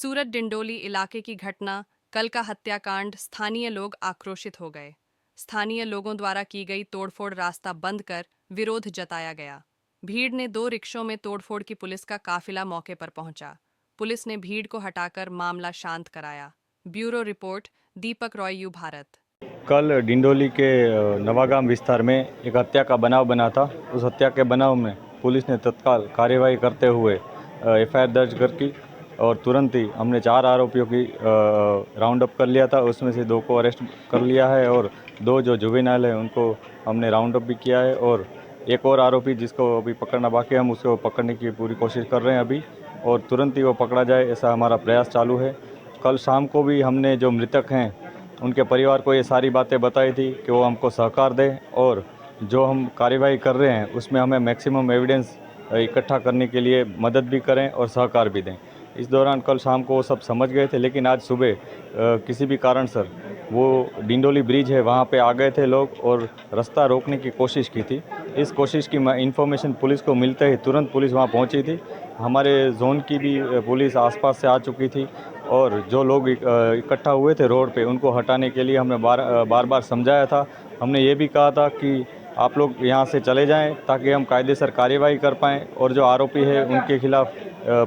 सूरत डिंडोली इलाके की घटना, कल का हत्याकांड, स्थानीय लोग आक्रोशित हो गए। स्थानीय लोगों द्वारा की गई तोड़फोड़ रास्ता बंद कर विरोध जताया गया। भीड़ ने 2 रिक्शों में तोड़फोड़ की पुलिस का काफिला मौके पर पहुंचा। पुलिस ने भीड़ को हटाकर मामला शांत कराया। Bureau report, Deepak Roy, you Bharat. कल डिंडोली के नवागाम विस्तार में एक हत्या का बनाव बना था। उस हत्या के बनाव में पुलिस ने तत्काल कार्यवाही करते हुए एफआईआर दर्ज की और तुरंत ही हमने 4 आरोपियों की राउंड अप कर लिया था। उसमें से 2 को अरेस्ट कर लिया है और 2 जो जुवेनाइल है उनको हमने राउंड अप भी किया है और एक और आरोपी जिसको अभी पकड़ना बाकी है, हम उसको पकड़ने की पूरी कोशिश कर रहे हैं अभी, और तुरंत ही वो पकड़ा जाए ऐसा हमारा प्रयास चालू है। कल शाम को भी हमने जो मृतक हैं उनके परिवार को ये सारी बातें बताई थी कि वो हमको सहकार दें और जो हम कार्यवाही कर रहे हैं उसमें हमें मैक्सिमम एविडेंस इकट्ठा करने के लिए मदद भी करें और सहकार भी दें। इस दौरान कल शाम को वो सब समझ गए थे, लेकिन आज सुबह किसी भी कारण सर वो डिंडोली ब्रिज है वहाँ पे आ गए थे लोग और रास्ता रोकने की कोशिश की थी। इस कोशिश की इन्फॉर्मेशन पुलिस को मिलते ही तुरंत पुलिस वहाँ पहुँची थी। हमारे जोन की भी पुलिस आसपास से आ चुकी थी और जो लोग इकट्ठा हुए थे रोड पे उनको हटाने के लिए हमने बार बार समझाया था। हमने ये भी कहा था कि आप लोग यहाँ से चले जाएं ताकि हम कायदेसर कार्यवाही कर पाएँ और जो आरोपी है उनके खिलाफ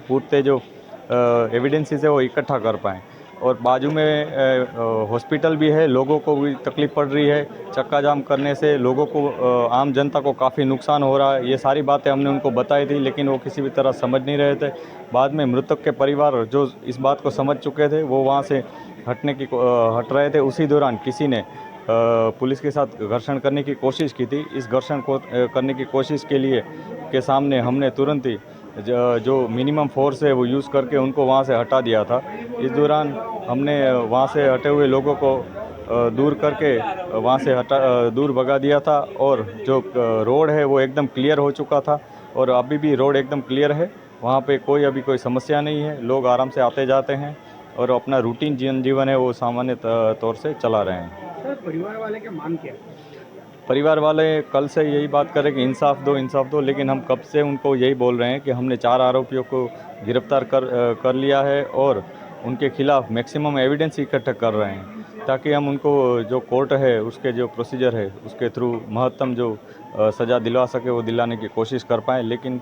पूरते जो एविडेंसेस है वो इकट्ठा कर पाएँ। और बाजू में हॉस्पिटल भी है, लोगों को भी तकलीफ़ पड़ रही है। चक्का जाम करने से लोगों को आम जनता को काफ़ी नुकसान हो रहा है। ये सारी बातें हमने उनको बताई थी, लेकिन वो किसी भी तरह समझ नहीं रहे थे। बाद में मृतक के परिवार जो इस बात को समझ चुके थे वो वहाँ से हट रहे थे। उसी दौरान किसी ने पुलिस के साथ घर्षण करने की कोशिश की थी। इस घर्षण को करने की कोशिश के लिए के सामने हमने तुरंत ही जो मिनिमम फोर्स है वो यूज़ करके उनको वहाँ से हटा दिया था। इस दौरान हमने वहाँ से हटे हुए लोगों को दूर करके वहाँ से दूर भगा दिया था और जो रोड है वो एकदम क्लियर हो चुका था और अभी भी रोड एकदम क्लियर है। वहाँ पे अभी कोई समस्या नहीं है, लोग आराम से आते जाते हैं और अपना रूटीन जीवन है वो सामान्य तौर से चला रहे हैं। सर, परिवार वाले की मांग क्या है? परिवार वाले कल से यही बात कर रहे हैं कि इंसाफ दो, लेकिन हम कब से उनको यही बोल रहे हैं कि हमने 4 आरोपियों को गिरफ्तार कर लिया है और उनके खिलाफ मैक्सिमम एविडेंस इकट्ठा कर रहे हैं ताकि हम उनको जो कोर्ट है उसके जो प्रोसीजर है उसके थ्रू महत्तम जो सज़ा दिलवा सके वो दिलाने की कोशिश कर पाएँ। लेकिन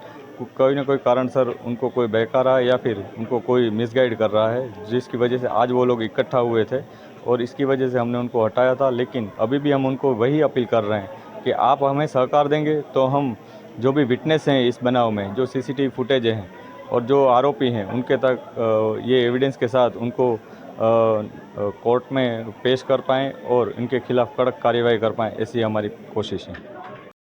कोई ना कोई कारण सर उनको कोई बहका रहा है या फिर उनको कोई मिसगाइड कर रहा है, जिसकी वजह से आज वो लोग इकट्ठा हुए थे और इसकी वजह से हमने उनको हटाया था। लेकिन अभी भी हम उनको वही अपील कर रहे हैं कि आप हमें सहकार देंगे तो हम जो भी विटनेस हैं इस बनाव में, जो सीसीटीवी फुटेज हैं और जो आरोपी हैं उनके तक ये एविडेंस के साथ उनको कोर्ट में पेश कर पाएँ और इनके खिलाफ़ कड़क कार्रवाई कर पाएँ, ऐसी हमारी कोशिश है।